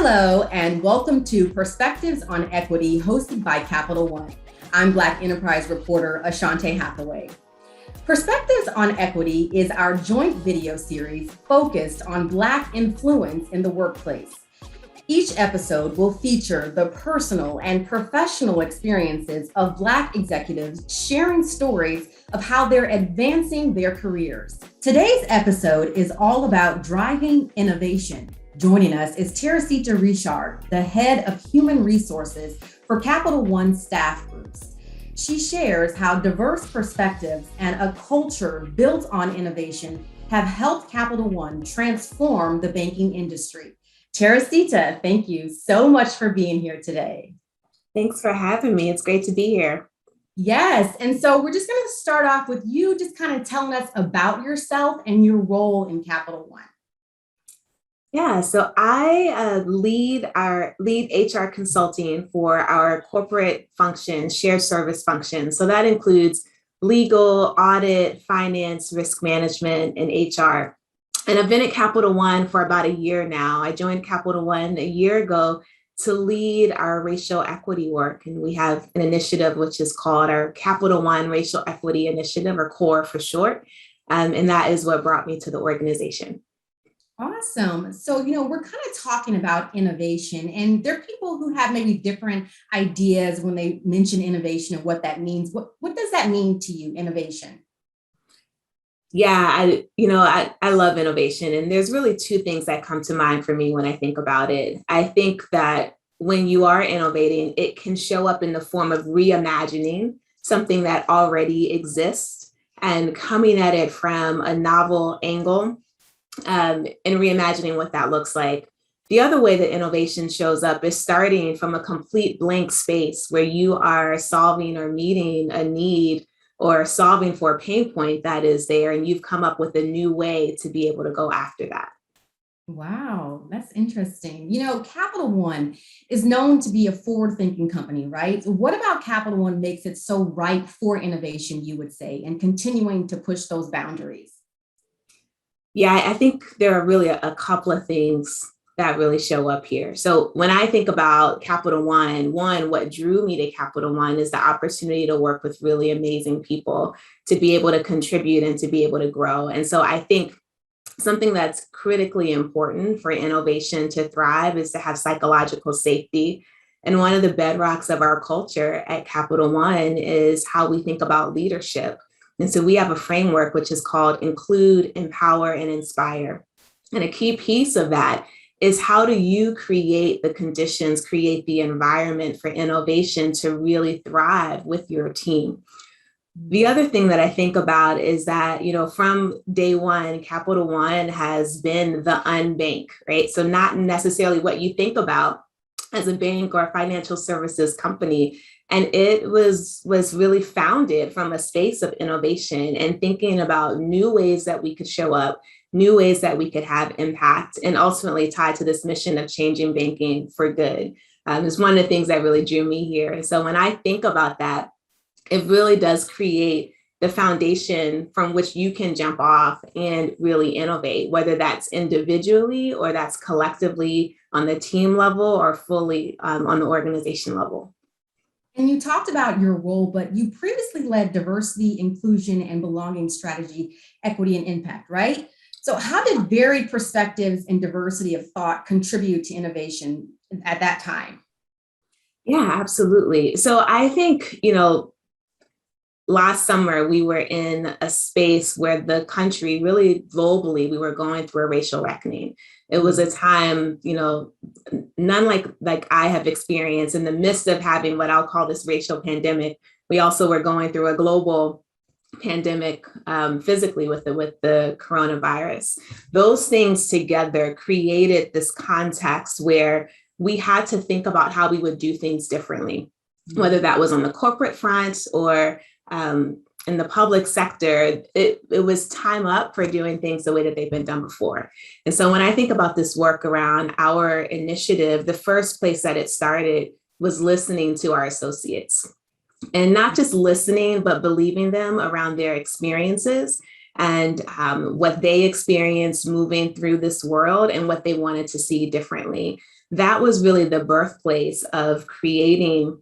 Hello, and welcome to Perspectives on Equity, hosted by Capital One. I'm Black Enterprise reporter Ashante Hathaway. Perspectives on Equity is our joint video series focused on Black influence in the workplace. Each episode will feature the personal and professional experiences of Black executives sharing stories of how they're advancing their careers. Today's episode is all about driving innovation. Joining us is Theresita Richard, the head of human resources for Capital One staff groups. She shares how diverse perspectives and a culture built on innovation have helped Capital One transform the banking industry. Theresita, thank you so much for being here today. Thanks for having me. It's great to be here. Yes, and so we're just going to start off with you just kind of telling us about yourself and your role in Capital One. Yeah, so I lead HR consulting for our corporate function, shared service function. So that includes legal, audit, finance, risk management, and HR. And I've been at Capital One for about a year now. I joined Capital One a year ago to lead our racial equity work. And we have an initiative which is called our Capital One Racial Equity Initiative, or CORE for short. And that is what brought me to the organization. Awesome. So, we're kind of talking about innovation, and there are people who have maybe different ideas when they mention innovation and what that means. What does that mean to you, innovation? Yeah, I love innovation. And there's really two things that come to mind for me when I think about it. I think that when you are innovating, it can show up in the form of reimagining something that already exists and coming at it from a novel angle. And reimagining what that looks like. The other way that innovation shows up is starting from a complete blank space where you are solving or meeting a need or solving for a pain point that is there, and you've come up with a new way to be able to go after that. Wow, that's interesting. Capital One is known to be a forward-thinking company, right? What about Capital One makes it so ripe for innovation, you would say, and continuing to push those boundaries? Yeah, I think there are really a couple of things that really show up here. So when I think about Capital One, what drew me to Capital One is the opportunity to work with really amazing people, to be able to contribute and to be able to grow. And so I think something that's critically important for innovation to thrive is to have psychological safety. And one of the bedrocks of our culture at Capital One is how we think about leadership. And so we have a framework which is called Include, Empower, and Inspire. And a key piece of that is how do you create the conditions, create the environment for innovation to really thrive with your team. The other thing that I think about is that, from day one, Capital One has been the unbank, right? So not necessarily what you think about as a bank or a financial services company. And it was really founded from a space of innovation and thinking about new ways that we could show up, new ways that we could have impact, and ultimately tied to this mission of changing banking for good. It's one of the things that really drew me here. And so when I think about that, it really does create the foundation from which you can jump off and really innovate, whether that's individually or that's collectively on the team level or fully on the organization level. And you talked about your role, but you previously led diversity, inclusion, and belonging strategy, equity, and impact, right? So how did varied perspectives and diversity of thought contribute to innovation at that time? Yeah, absolutely. So I think, last summer, we were in a space where the country, really globally, we were going through a racial reckoning. It was a time, none like I have experienced in the midst of having what I'll call this racial pandemic. We also were going through a global pandemic physically with the coronavirus. Those things together created this context where we had to think about how we would do things differently, whether that was on the corporate front or in the public sector. It was time up for doing things the way that they've been done before. And so when I think about this work around our initiative, the first place that it started was listening to our associates, and not just listening, but believing them around their experiences and what they experienced moving through this world and what they wanted to see differently. that was really the birthplace of creating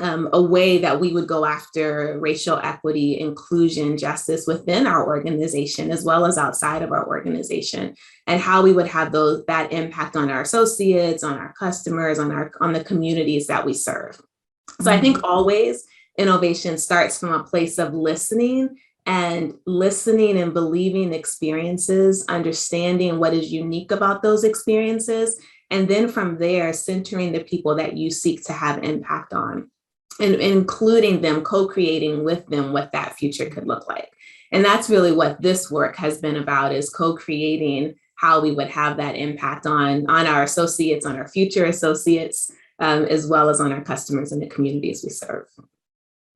a way that we would go after racial equity, inclusion, justice within our organization, as well as outside of our organization, and how we would have that impact on our associates, on our customers, on the communities that we serve. So I think always innovation starts from a place of listening and believing experiences, understanding what is unique about those experiences, and then from there, centering the people that you seek to have impact on, and including them, co-creating with them what that future could look like. And that's really what this work has been about, is co-creating how we would have that impact on our associates, on our future associates, as well as on our customers and the communities we serve.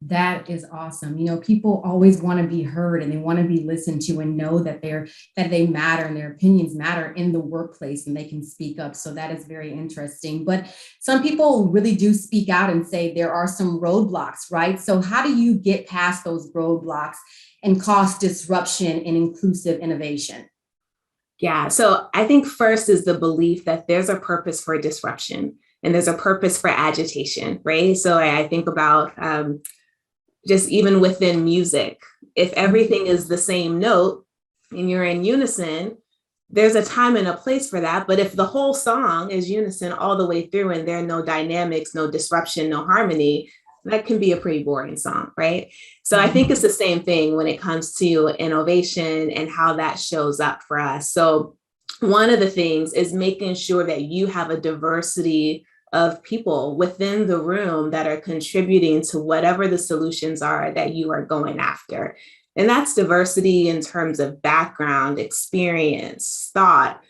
That is awesome. You know, people always want to be heard and they want to be listened to and know that they matter and their opinions matter in the workplace and they can speak up. So that is very interesting. But some people really do speak out and say there are some roadblocks, right? So how do you get past those roadblocks and cause disruption in inclusive innovation? Yeah, so I think first is the belief that there's a purpose for disruption and there's a purpose for agitation, right? So I think about just even within music, if everything is the same note and you're in unison, there's a time and a place for that. But if the whole song is unison all the way through and there are no dynamics, no disruption, no harmony, that can be a pretty boring song, right? So I think it's the same thing when it comes to innovation and how that shows up for us. So one of the things is making sure that you have a diversity of people within the room that are contributing to whatever the solutions are that you are going after. And that's diversity in terms of background, experience, thought,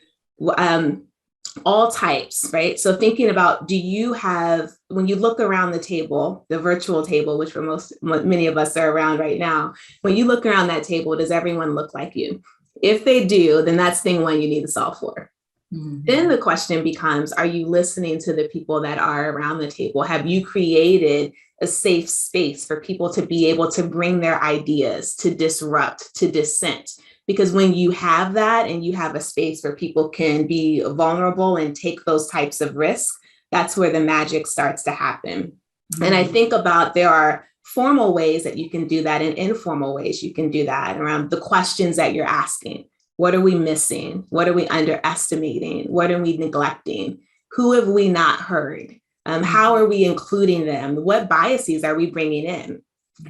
all types, right? So thinking about, do you have, when you look around the table, the virtual table, which many of us are around right now, when you look around that table, does everyone look like you? If they do, then that's thing one you need to solve for. Mm-hmm. Then the question becomes, are you listening to the people that are around the table? Have you created a safe space for people to be able to bring their ideas, to disrupt, to dissent? Because when you have that and you have a space where people can be vulnerable and take those types of risks, that's where the magic starts to happen. Mm-hmm. And I think about, there are formal ways that you can do that and informal ways you can do that around the questions that you're asking. What are we missing? What are we underestimating? What are we neglecting? Who have we not heard? How are we including them? What biases are we bringing in?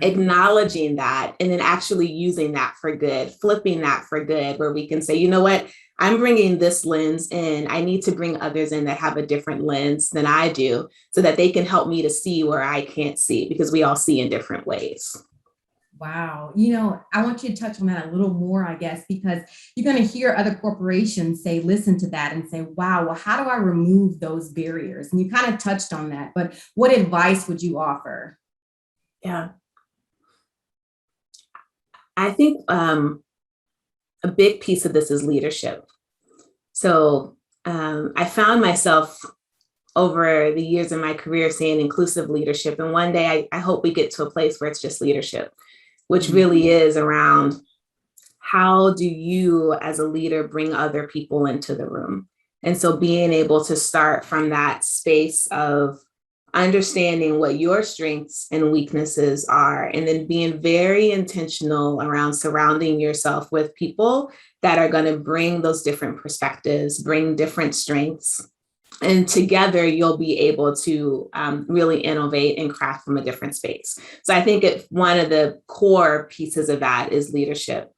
Acknowledging that, and then actually using that for good, flipping that for good, where we can say, you know what, I'm bringing this lens in. I need to bring others in that have a different lens than I do so that they can help me to see where I can't see, because we all see in different ways. Wow. You know, I want you to touch on that a little more, I guess, because you're going to hear other corporations say, listen to that and say, wow, well, how do I remove those barriers? And you kind of touched on that, but what advice would you offer? Yeah. I think a big piece of this is leadership. So I found myself over the years in my career saying inclusive leadership. And one day I hope we get to a place where it's just leadership, which really is around how do you as a leader bring other people into the room? And so being able to start from that space of understanding what your strengths and weaknesses are, and then being very intentional around surrounding yourself with people that are going to bring those different perspectives, bring different strengths. And together you'll be able to really innovate and craft from a different space. So I think one of the core pieces of that is leadership.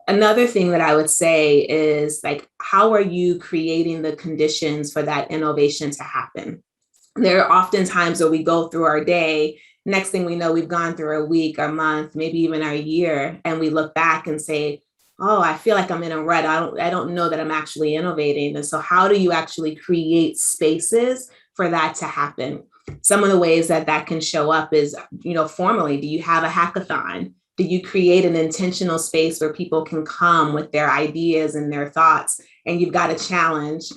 Another thing that I would say is, like, how are you creating the conditions for that innovation to happen? There are often times where we go through our day, next thing we know, we've gone through a week, a month, maybe even a year, and we look back and say, oh, I feel like I'm in a rut. I don't know that I'm actually innovating. And so how do you actually create spaces for that to happen? Some of the ways that can show up is, formally, do you have a hackathon? Do you create an intentional space where people can come with their ideas and their thoughts, and you've got a challenge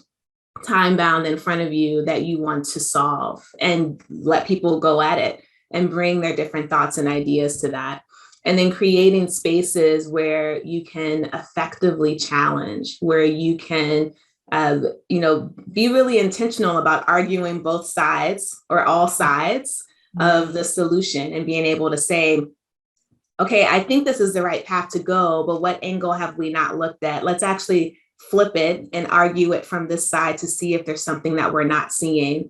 time bound in front of you that you want to solve, and let people go at it and bring their different thoughts and ideas to that. And then creating spaces where you can effectively challenge, where you can Be really intentional about arguing both sides or all sides of the solution and being able to say, okay, I think this is the right path to go, but what angle have we not looked at? Let's actually flip it and argue it from this side to see if there's something that we're not seeing.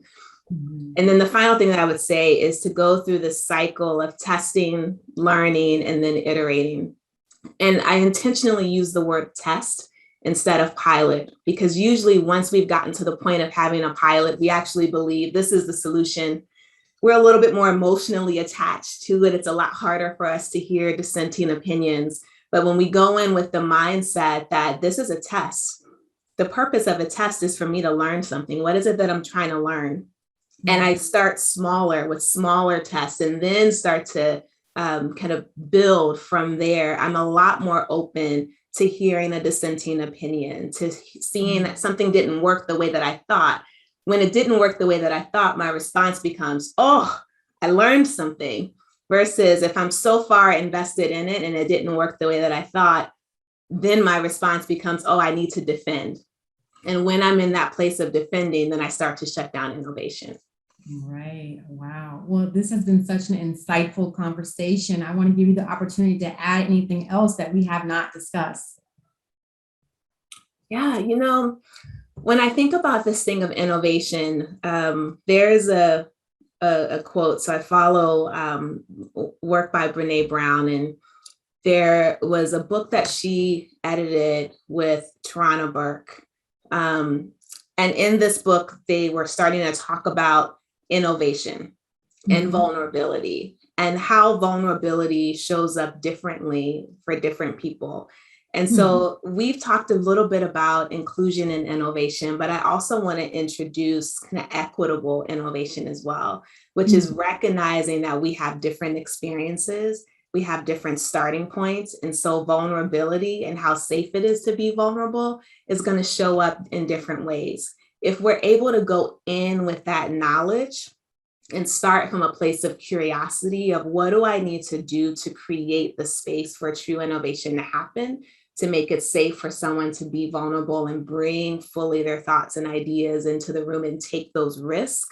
And then the final thing that I would say is to go through this cycle of testing, learning, and then iterating. And I intentionally use the word test instead of pilot, because usually once we've gotten to the point of having a pilot, we actually believe this is the solution. We're a little bit more emotionally attached to it. It's a lot harder for us to hear dissenting opinions. But when we go in with the mindset that this is a test, the purpose of a test is for me to learn something. What is it that I'm trying to learn? And I start smaller with smaller tests and then start to kind of build from there. I'm a lot more open to hearing a dissenting opinion, to seeing that something didn't work the way that I thought. When it didn't work the way that I thought, my response becomes, oh, I learned something. Versus if I'm so far invested in it and it didn't work the way that I thought, then my response becomes, oh, I need to defend. And when I'm in that place of defending, then I start to shut down innovation. Right. Wow. Well, this has been such an insightful conversation. I want to give you the opportunity to add anything else that we have not discussed. Yeah, when I think about this thing of innovation, there's a quote. So I follow work by Brene Brown, and there was a book that she edited with Tarana Burke. And in this book, they were starting to talk about innovation and vulnerability and how vulnerability shows up differently for different people. And so we've talked a little bit about inclusion and innovation, but I also want to introduce kind of equitable innovation as well, which is recognizing that we have different experiences, we have different starting points. And so vulnerability and how safe it is to be vulnerable is going to show up in different ways. If we're able to go in with that knowledge and start from a place of curiosity of what do I need to do to create the space for true innovation to happen, to make it safe for someone to be vulnerable and bring fully their thoughts and ideas into the room and take those risks,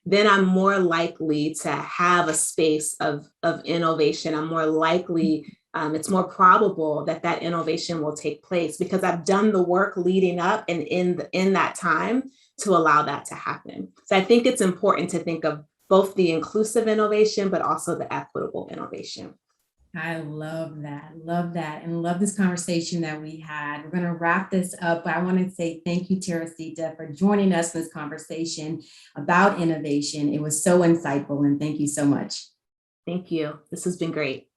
then I'm more likely to have a space of innovation. I'm more likely, it's more probable that that innovation will take place because I've done the work leading up and in that time to allow that to happen. So I think it's important to think of both the inclusive innovation, but also the equitable innovation. I love that, and love this conversation that we had. We're going to wrap this up, but I want to say thank you, Theresita, for joining us in this conversation about innovation. It was so insightful, and thank you so much. Thank you. This has been great.